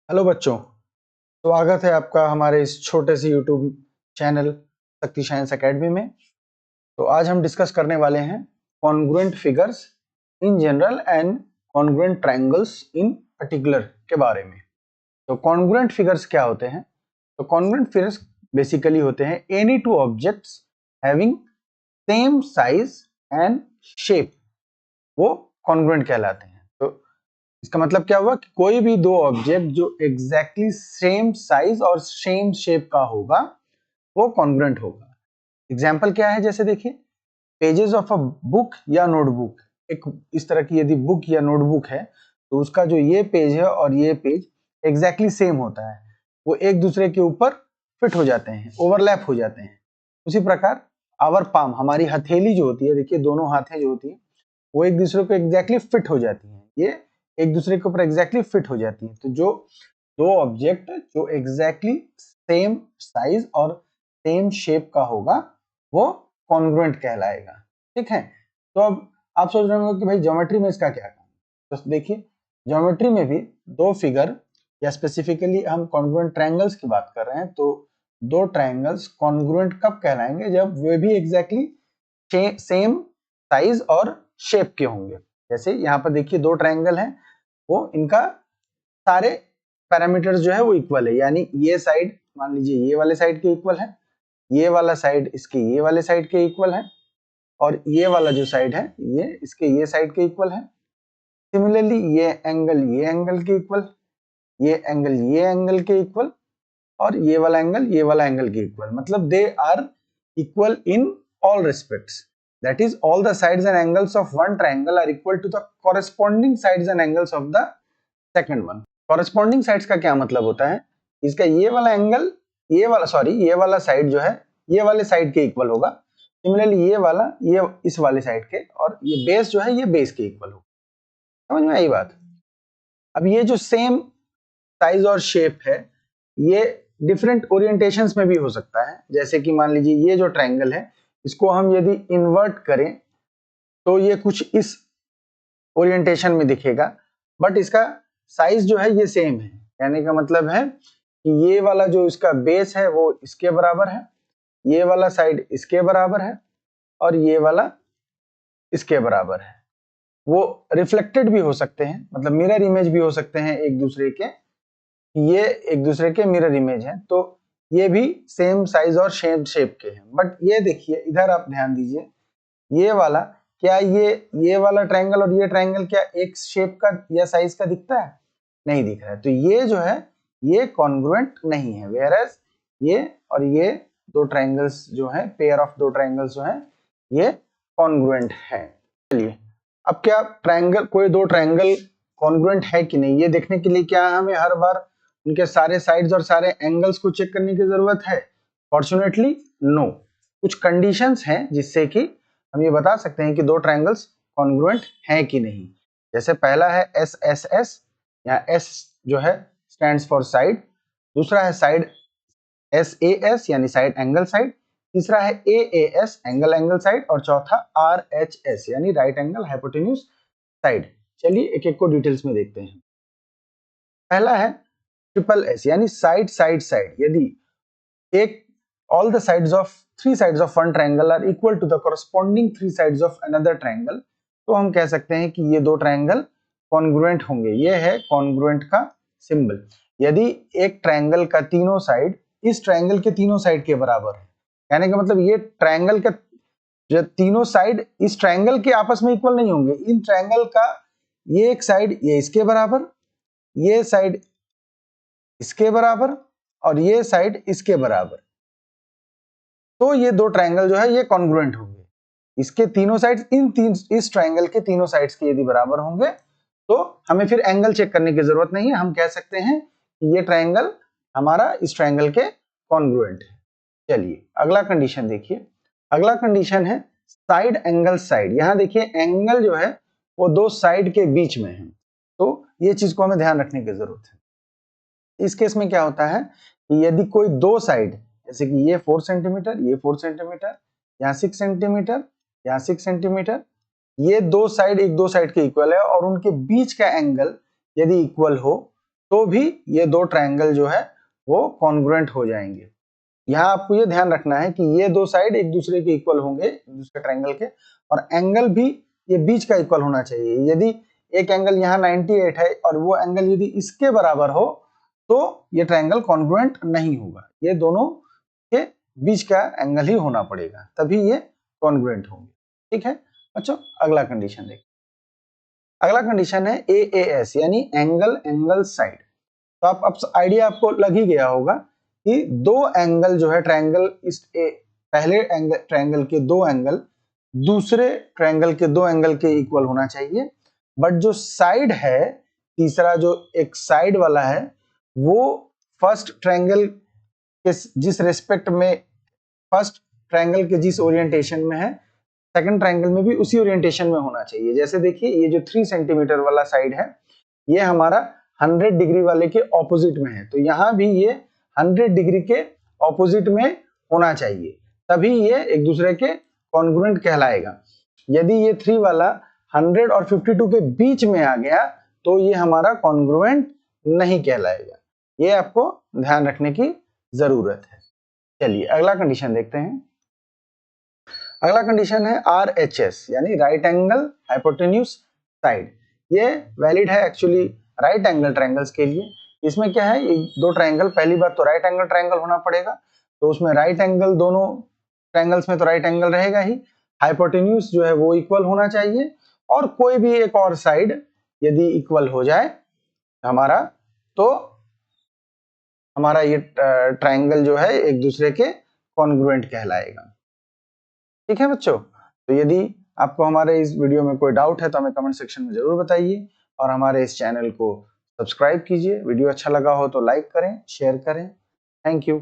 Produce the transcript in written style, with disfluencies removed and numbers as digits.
Hello बच्चों, स्वागत है आपका हमारे इस छोटे से यूट्यूब चैनल शक्ति साइंस एकेडमी में। तो आज हम डिस्कस करने वाले हैं congruent figures in general and congruent triangles in particular के बारे में। तो कॉन्ग्रुएंट फिगर्स क्या होते हैं? तो कॉन्ग्रुएंट फिगर्स बेसिकली होते हैं any two objects having same size and shape, वो कॉन्ग्रुएंट कहलाते हैं। तो इसका मतलब क्या हुआ कि कोई भी दो ऑब्जेक्ट जो एग्जैक्टली सेम साइज और सेम शेप का होगा वो कॉन्ग्रुएंट होगा। एग्जाम्पल क्या है? जैसे देखिए, पेजेस ऑफ अ बुक या नोटबुक। एक इस तरह की यदि बुक या नोटबुक है तो उसका जो ये पेज है और ये पेज एग्जैक्टली सेम होता है, वो एक दूसरे के ऊपर फिट हो जाते हैं, ओवरलैप हो जाते हैं। उसी प्रकार आवर पाम, हमारी हथेली जो होती है, देखिए दोनों हाथें जो होती है वो एक दूसरे को एग्जैक्टली फिट हो जाती हैं, ये एक दूसरे के ऊपर एग्जैक्टली फिट हो जाती हैं। तो जो दो ऑब्जेक्ट जो एग्जैक्टली सेम साइज और सेम शेप का होगा वो कॉन्ग्रुएंट कहलाएगा। ठीक है, तो अब आप सोच रहे होंगे कि भाई ज्योमेट्री में इसका क्या काम है। तो देखिए, ज्योमेट्री में भी दो फिगर या स्पेसिफिकली हम कॉन्ग्रुएंट ट्रायंगल्स की बात कर रहे हैं, तो दो ट्रायंगल्स कॉन्ग्रुएंट कब कहलाएंगे? जब वे भी एग्जैक्टली सेम साइज और शेप के होंगे। जैसे यहाँ पर देखिए दो ट्रायंगल हैं, वो इनका सारे पैरामीटर्स जो है वो इक्वल है, यानी ये साइड मान लीजिए ये वाले साइड के इक्वल है, ये वाला साइड इसके ये वाले साइड के इक्वल है, और ये वाला जो साइड है ये इसके ये साइड के इक्वल है। सिमिलरली ये एंगल के इक्वल, ये एंगल के इक्वल, और ये वाला एंगल के इक्वल। मतलब they are equal in all respects, that is all the sides and angles of one triangle are equal to the corresponding sides and angles of the second one। corresponding sides का क्या मतलब होता है? इसका ये वाला angle ये वाला साइड जो है ये वाले साइड के इक्वल होगा। सिमिलरली ये वाला ये इस वाले साइड के, और ये बेस जो है ये बेस के इक्वल होगा। समझ में आई बात? अब ये जो सेम साइज और शेप है ये डिफरेंट ओरिएंटेशंस में भी हो सकता है। जैसे कि मान लीजिए ये जो ट्रायंगल है इसको हम यदि इन्वर्ट करें तो ये कुछ इस ओरिएंटेशन में दिखेगा, बट इसका साइज जो है ये सेम है। कहने का मतलब है कि ये वाला जो इसका बेस है वो इसके बराबर है, ये वाला साइड इसके बराबर है, और ये वाला इसके बराबर है। वो रिफ्लेक्टेड भी हो सकते हैं, मतलब मिरर इमेज भी हो सकते हैं एक दूसरे के, ये एक दूसरे के मिरर इमेज है, तो ये भी सेम साइज और सेम शेप के हैं। बट ये देखिए इधर आप ध्यान दीजिए, ये वाला क्या ये वाला ट्रायंगल और ये ट्रायंगल क्या एक शेप का या साइज का दिखता है? नहीं दिख रहा है। तो ये जो है ये कॉन्ग्रुएंट नहीं है। वेयरएज ये और ये दो ट्रायंगल्स जो है, पेयर ऑफ दो ट्रायंगल्स जो है ये कॉन्ग्रुएंट है। चलिए, अब क्या ट्रायंगल, कोई दो ट्रायंगल कॉन्ग्रुएंट है कि नहीं ये देखने के लिए क्या हमें हर बार उनके सारे साइड्स और सारे एंगल्स को चेक करने की जरूरत है? Fortunately no. कुछ कंडीशंस हैं जिससे कि हम ये बता सकते हैं कि दो ट्रायंगल्स कॉन्ग्रुएंट हैं कि नहीं। जैसे पहला है SSS, या S जो है स्टैंड्स फॉर साइड, दूसरा है साइड SAS यानी साइड एंगल साइड, तीसरा है AAS एंगल साइड, और चौथा RHS यानी राइट एंगल हाइपोटेन्यूज साइड। चलिए एक एक को डिटेल्स में देखते हैं। पहला है SSS यानी साइड साइड साइड। यदि एक all the sides of three sides of one triangle are equal to the corresponding three sides of another triangle, तो हम कह सकते हैं कि ये दो ट्रायंगल कॉन्ग्रुएंट होंगे। ये है कॉन्ग्रुएंट का सिंबल। यदि एक ट्रायंगल का तीनों साइड इस ट्रायंगल के तीनों साइड के बराबर है, कहने का मतलब ये ट्रायंगल का जो तीनों साइड इस ट्रायंगल के आपस में इक्वल नहीं होंगे। इन ट्रायंगल का ये एक साइड ये इसके बराबर, ये साइड इसके बराबर, और ये साइड इसके बराबर, तो ये दो ट्रायंगल जो है ये कॉन्ग्रुएंट होंगे। इसके तीनों साइड्स इस ट्रायंगल के तीनों साइड्स के यदि बराबर होंगे तो हमें फिर एंगल चेक करने की जरूरत नहीं है, हम कह सकते हैं कि ये ट्रायंगल हमारा इस ट्रायंगल के कॉन्ग्रुएंट है। चलिए अगला कंडीशन देखिए। अगला कंडीशन है साइड एंगल साइड। यहाँ देखिए एंगल जो है वो दो साइड के बीच में है, तो ये चीज को हमें ध्यान रखने की जरूरत है। इस केस में क्या होता है कि यदि कोई दो साइड, जैसे कि ये 4 सेंटीमीटर, ये 4 सेंटीमीटर, यहाँ 6 सेंटीमीटर, यहाँ 6 सेंटीमीटर, ये दो साइड एक दो साइड के इक्वल है और उनके बीच का एंगल यदि इक्वल हो तो भी ये दो ट्रायंगल जो है वो कॉन्ग्रुएंट हो जाएंगे। यहाँ आपको ये ध्यान रखना है कि ये दो साइड एक दूसरे के इक्वल होंगे, एक दूसरे ट्रायंगल के, और एंगल भी ये बीच का इक्वल होना चाहिए। यदि एक एंगल यहाँ 98 है और वो एंगल यदि इसके बराबर हो तो ये ट्रायंगल कॉन्ग्रुएंट नहीं होगा। ये दोनों के बीच का एंगल ही होना पड़ेगा, तभी ये कॉन्ग्रुएंट होंगे। ठीक है बच्चों, अगला कंडीशन देखिए। अगला कंडीशन है AAS यानी एंगल एंगल साइड। तो अब आइडिया आपको लग ही गया होगा कि दो एंगल जो है ट्रायंगल, इस पहले एंगल ट्रायंगल के दो एंगल दूसरे ट्रायंगल के दो एंगल के इक्वल होना चाहिए। बट जो साइड है, तीसरा जो एक साइड वाला है, वो फर्स्ट ट्रायंगल के जिस रेस्पेक्ट में, फर्स्ट ट्रायंगल के जिस ओरिएंटेशन में है, सेकंड ट्रायंगल में भी उसी ओरिएंटेशन में होना चाहिए। जैसे देखिए ये जो 3 सेंटीमीटर वाला साइड है, ये हमारा 100 डिग्री वाले के ऑपोजिट में है, तो यहाँ भी ये 100 डिग्री के ऑपोजिट में होना चाहिए, तभी ये एक दूसरे के कॉन्ग्रुएंट कहलाएगा। यदि ये 3 वाला 100 और 52 के बीच में आ गया तो ये हमारा कॉन्ग्रुएंट नहीं कहलाएगा। ये आपको ध्यान रखने की जरूरत है। चलिए अगला कंडीशन देखते हैं। अगला कंडीशन है RHS यानी राइट एंगल हाइपोटेन्यूज साइड। ये वैलिड है एक्चुअली राइट एंगल ट्रायंगल्स के लिए। इसमें क्या है, ये दो ट्रायंगल, पहली बात तो राइट एंगल ट्रायंगल होना पड़ेगा, तो उसमें राइट एंगल, दोनों ट्रायंगल्स में तो राइट एंगल रहेगा ही, हाइपोटेन्यूज जो है वो इक्वल होना चाहिए, और कोई भी एक और साइड यदि इक्वल हो जाए हमारा, तो हमारा ये ट्रायंगल जो है एक दूसरे के कॉन्ग्रुएंट कहलाएगा। ठीक है बच्चों, तो यदि आपको हमारे इस वीडियो में कोई डाउट है तो हमें कमेंट सेक्शन में जरूर बताइए, और हमारे इस चैनल को सब्सक्राइब कीजिए। वीडियो अच्छा लगा हो तो लाइक करें, शेयर करें। Thank you.